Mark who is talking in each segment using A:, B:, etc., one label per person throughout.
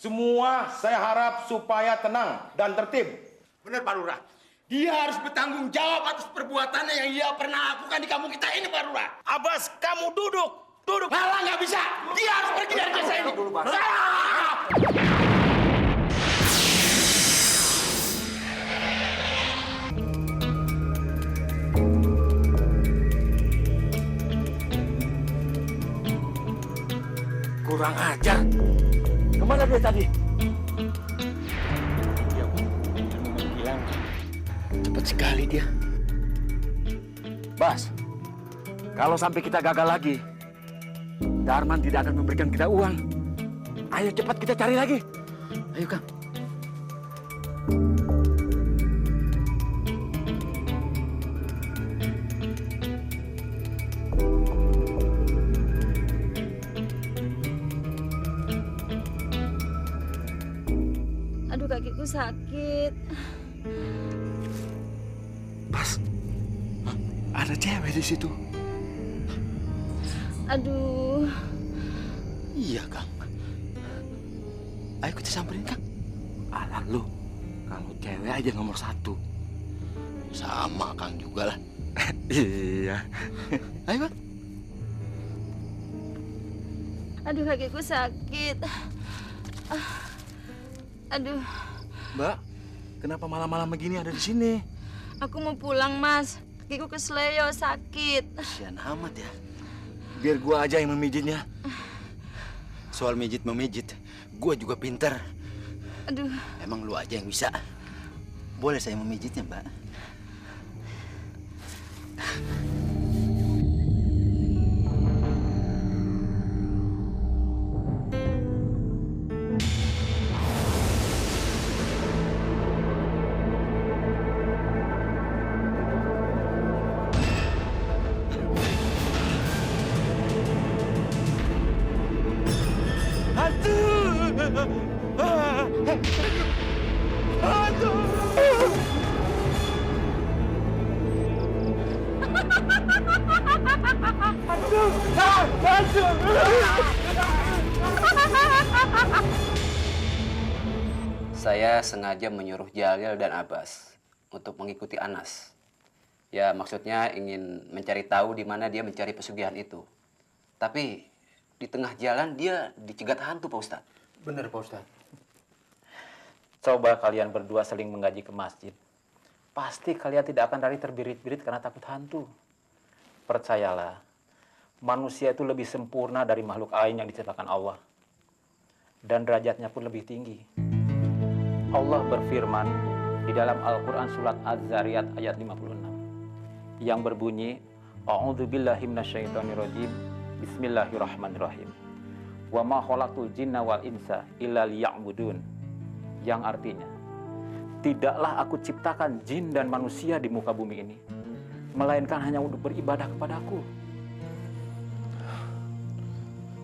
A: Semua saya harap supaya tenang dan tertib.
B: Benar Pak Lurah. Dia harus bertanggung jawab atas perbuatannya yang dia pernah lakukan di kampung kita ini, Pak Lurah.
A: Abbas, kamu duduk. Duduk.
B: Malah nggak bisa. Dia harus pergi dari desa ini.
A: Kurang ajar. Kemana dia tadi?
B: Dia hilang. Cepat sekali dia.
C: Bas, kalau sampai kita gagal lagi, Darman tidak akan memberikan kita uang. Ayo cepat kita cari lagi. Ayo, Kang.
D: Aduh, kakiku sakit.
C: Bas, ada cewek di situ.
D: Aduh.
B: Iya, Kang. Ayo kita samperin, Kang.
C: Alah lu, kalau cewek aja nomor 1.
B: Sama Kang juga lah.
C: Iya.
B: Ayo, Bang.
D: Aduh, kakiku sakit. Aduh,
C: Mbak, kenapa malam-malam begini ada di sini?
D: aku mau pulang, Mas. Kakiku kesleo, sakit.
B: Kasihan amat ya.
C: Biar gua aja yang memijitnya.
B: Soal mijit-memijit, gua juga pinter.
D: Aduh,
B: Emang lu aja yang bisa. Boleh saya memijitnya, Mbak?
E: Saya sengaja menyuruh Jalil dan Abbas untuk mengikuti Anas. Ya, maksudnya ingin mencari tahu di mana dia mencari pesugihan itu. Tapi di tengah jalan dia dicegat hantu, Pak Ustadz.
A: Benar, Pak Ustadz.
F: Coba kalian berdua seling menggaji ke masjid. Pasti kalian tidak akan lari terbirit-birit karena takut hantu. Percayalah, manusia itu lebih sempurna dari makhluk lain yang diciptakan Allah. Dan derajatnya pun lebih tinggi. Allah berfirman di dalam Al-Quran surat Az-Zariyat ayat 56 yang berbunyi, A'udzubillahi minasyaitonirrajim, Bismillahirrahmanirrahim. Wa ma khalaqtul jinna wal insa illa liya'budun. Yang artinya, tidaklah aku ciptakan jin dan manusia di muka bumi ini, melainkan hanya untuk beribadah kepadaku.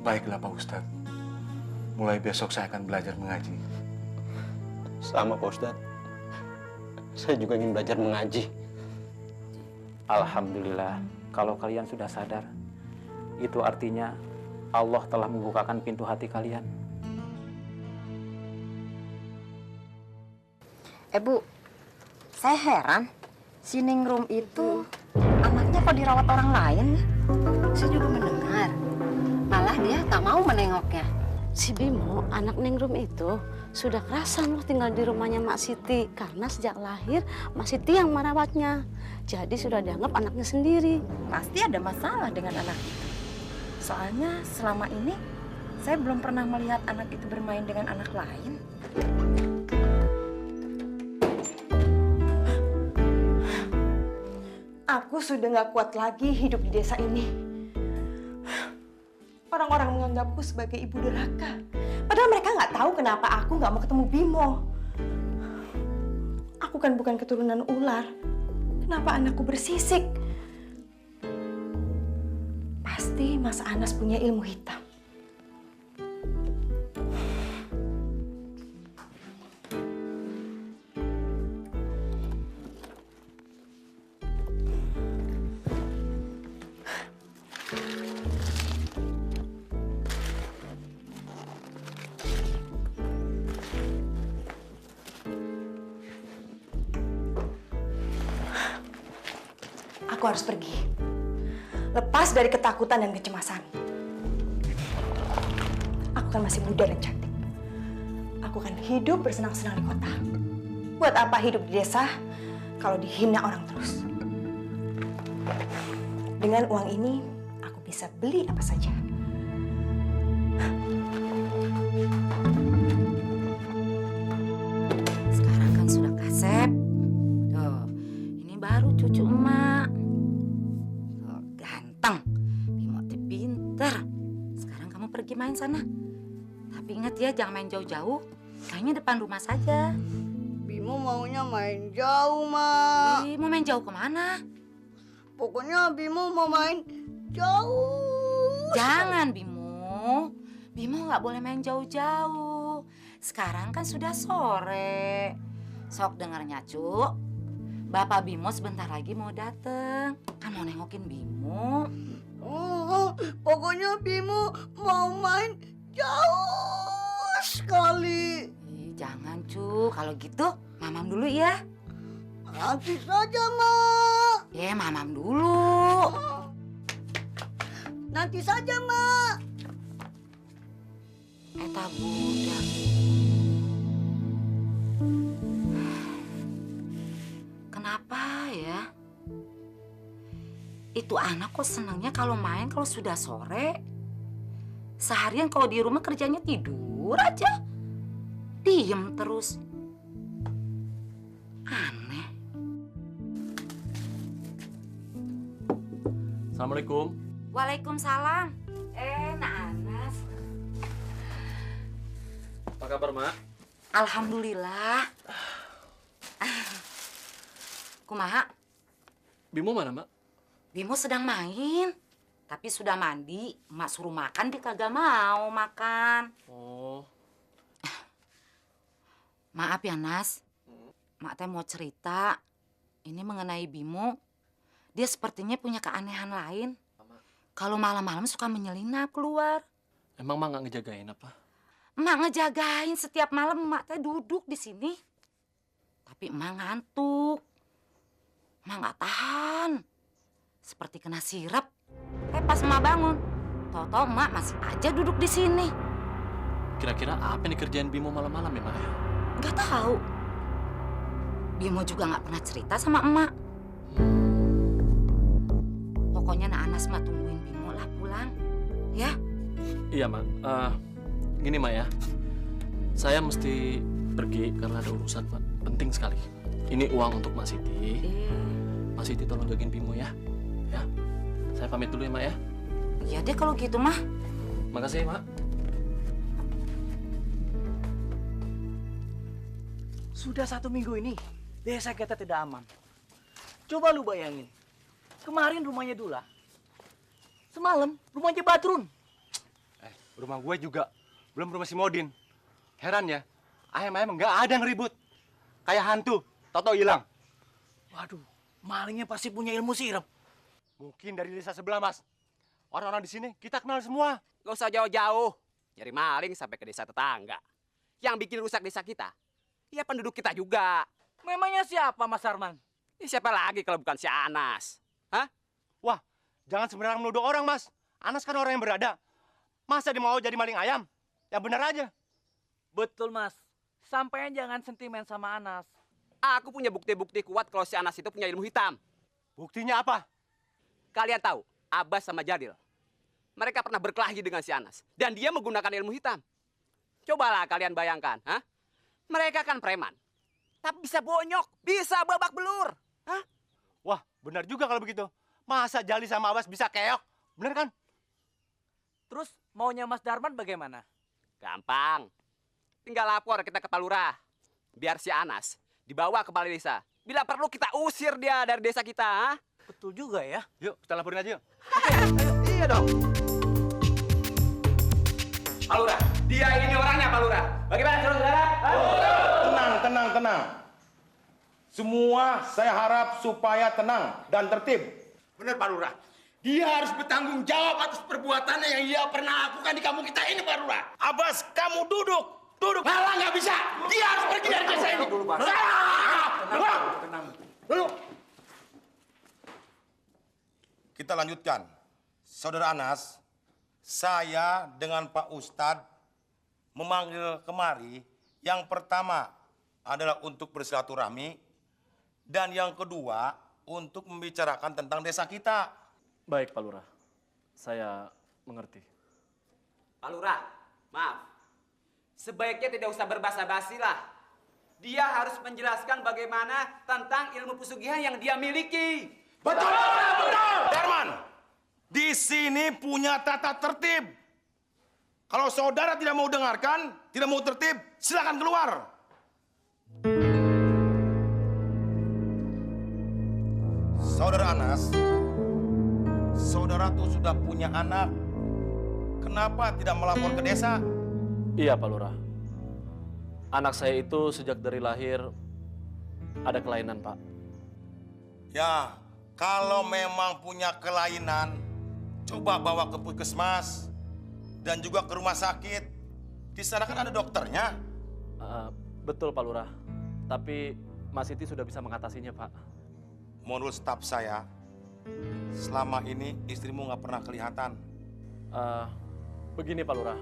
C: Baiklah Pak Ustadz. Mulai besok saya akan belajar mengaji.
B: Sama, Pak Ustadz. Saya juga ingin belajar mengaji.
F: Alhamdulillah, kalau kalian sudah sadar, itu artinya Allah telah membukakan pintu hati kalian.
G: Bu, saya heran, si Ningrum itu anaknya kok dirawat orang lain ya? Saya juga mendengar, malah dia tak mau menengoknya.
H: Si Bimo, anak Ningrum itu sudah kerasan loh tinggal di rumahnya Mak Siti karena sejak lahir Mak Siti yang merawatnya. Jadi sudah dianggap anaknya sendiri.
G: Pasti ada masalah dengan anak itu. Soalnya selama ini saya belum pernah melihat anak itu bermain dengan anak lain.
I: Aku sudah nggak kuat lagi hidup di desa ini. Orang-orang menganggapku sebagai ibu durhaka. Padahal mereka nggak tahu kenapa aku nggak mau ketemu Bimo. Aku kan bukan keturunan ular. Kenapa anakku bersisik? Pasti Mas Anas punya ilmu hitam. aku harus pergi. Lepas dari ketakutan dan kecemasan. Aku kan masih muda dan cantik. Aku akan hidup bersenang-senang di kota. Buat apa hidup di desa kalau dihina orang terus? Dengan uang ini, aku bisa beli apa saja.
J: Sekarang kan sudah kasep. Tuh, ini baru cucu emak. Tuh, ganteng. Bimo teh pinter. Sekarang kamu pergi main sana. Tapi ingat ya, jangan main jauh-jauh. Kayaknya depan rumah saja.
K: Bimo maunya main jauh, Mak.
J: Mau main jauh kemana?
K: Pokoknya Bimo mau main jauh.
J: Jangan, Bimo. Bimo nggak boleh main jauh-jauh. Sekarang kan sudah sore. Sok dengarnya, Cuk. Bapak Bimo sebentar lagi mau dateng. Kan mau nengokin Bimo.
K: Oh, pokoknya Bimo mau main jauh sekali.
J: Jangan, Cuk. Kalau gitu, mamam dulu ya.
K: Nanti saja, Mak.
J: Ya, mamam dulu.
K: Nanti saja, Mak.
J: Eta budak. Kenapa ya? Itu anak kok senangnya kalau main kalau sudah sore. Seharian kalau di rumah kerjanya tidur aja. Diem terus. Aneh.
L: Assalamualaikum.
J: Waalaikumsalam. Nak Anas.
L: Apa kabar, Mak?
J: Alhamdulillah. Kumaha?
L: Bimo mana, Mak?
J: Bimo sedang main. Tapi sudah mandi. Emak suruh makan, dia kagak mau makan.
L: Oh.
J: Maaf ya, Nas. Mak teh mau cerita. Ini mengenai Bimo. Dia sepertinya punya keanehan lain. Kalau malam-malam suka menyelinap keluar.
L: Emang Mak nggak ngejagain apa?
J: Emak ngejagain setiap malam. Emak teh duduk di sini. Tapi emak ngantuk. Emak nggak tahan. Seperti kena sirap. Pas emak bangun, tau-tau emak masih aja duduk di sini.
L: Kira-kira apa yang dikerjain Bimo malam-malam ya, Mak?
J: Nggak tahu. Bimo juga nggak pernah cerita sama emak. Pokoknya Nak Anas mah tungguin Bimo lah pulang, ya?
L: Iya, Mak. Gini, Mak ya. Saya mesti pergi karena ada urusan, Pak. Penting sekali. Ini uang untuk Mak Siti. Mak Siti tolong jagain Bimo ya. Ya. Saya pamit dulu ya, Mak ya.
J: Iya deh kalau gitu mah.
L: Makasih, Mak.
M: Sudah 1 minggu ini, desa kita tidak aman. Coba lu bayangin. Kemarin rumahnya Dula. Semalam rumahnya Badrun.
B: Rumah gue juga. Belum rumah si Modin. Heran ya, ayam-ayam nggak ada yang ribut. Kayak hantu, tau-tau hilang.
M: Waduh, malingnya pasti punya ilmu sirap.
B: Mungkin dari desa sebelah, Mas. Orang-orang di sini kita kenal semua.
E: Gak usah jauh-jauh. Nyari maling sampai ke desa tetangga. Yang bikin rusak desa kita, ya penduduk kita juga.
M: Memangnya siapa, Mas Arman?
E: Siapa lagi kalau bukan si Anas? Hah?
B: Wah, jangan sembarangan menuduh orang, Mas. Anas kan orang yang berada. Masa dia mau jadi maling ayam? Yang benar aja.
M: Betul, Mas. Sampainya jangan sentimen sama Anas.
E: Aku punya bukti-bukti kuat kalau si Anas itu punya ilmu hitam.
B: Buktinya apa?
E: Kalian tahu, Abbas sama Jalil. Mereka pernah berkelahi dengan si Anas. Dan dia menggunakan ilmu hitam. Cobalah kalian bayangkan. Hah? Mereka kan preman. Tapi bisa bonyok, bisa babak belur. Hah?
B: Wah, benar juga kalau begitu. Masa Jalil sama Abbas bisa keok? Bener kan?
M: Terus maunya Mas Darman bagaimana?
E: Gampang. Tinggal lapor kita ke Pak Lurah. Biar si Anas dibawa ke balai desa. Bila perlu kita usir dia dari desa kita. Ha?
M: Betul juga ya.
B: Yuk, kita laporin aja yuk.
E: Iya dong. Pak Lurah, dia ini orangnya Pak Lurah. Bagaimana saudara?
A: Tenang. Semua saya harap supaya tenang dan tertib.
B: Bener, Pak Lurah. Dia harus bertanggung jawab atas perbuatannya yang ia pernah lakukan di kampung kita ini, Pak Lurah.
A: Abbas, kamu duduk.
B: Malah nggak bisa. Dia harus pergi dari desa ini.
A: Tenang.
B: Dulu.
A: kita lanjutkan. Saudara Anas, saya dengan Pak Ustadz memanggil kemari. Yang pertama adalah untuk bersilaturahmi. Dan yang kedua, untuk membicarakan tentang desa kita.
L: Baik, Pak Lurah. Saya mengerti.
E: Pak Lurah, maaf. Sebaiknya tidak usah berbasa-basi lah. Dia harus menjelaskan bagaimana tentang ilmu pesugihan yang dia miliki.
A: Betul! Darman, di sini punya tata tertib. Kalau saudara tidak mau dengarkan, tidak mau tertib, silakan keluar. Saudara Anas, saudara tuh sudah punya anak. Kenapa tidak melapor ke desa?
L: Iya, Pak Lurah. Anak saya itu sejak dari lahir ada kelainan, Pak.
A: Ya, kalau memang punya kelainan, coba bawa ke puskesmas dan juga ke rumah sakit. Di sana kan ada dokternya.
L: Betul, Pak Lurah. Tapi Mas Siti sudah bisa mengatasinya, Pak.
A: Menurut staf saya, selama ini istrimu nggak pernah kelihatan.
L: Begini, Pak Lurah.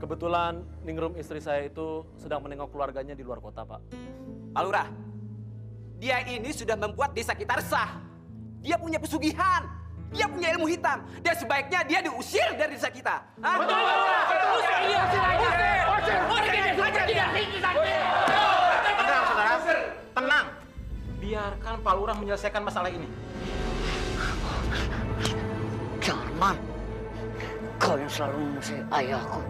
L: Kebetulan Ningrum istri saya itu sedang menengok keluarganya di luar kota, Pak.
E: Pak Lurah, dia ini sudah membuat desa kita resah. Dia punya pesugihan, dia punya ilmu hitam, dan sebaiknya dia diusir dari desa kita. Betul, Pak Lurah!
F: Tenang, saudara. Tenang. Biarkan Pak Lurah menyelesaikan masalah ini.
H: Darman, kau yang selalu mengusir ayahku.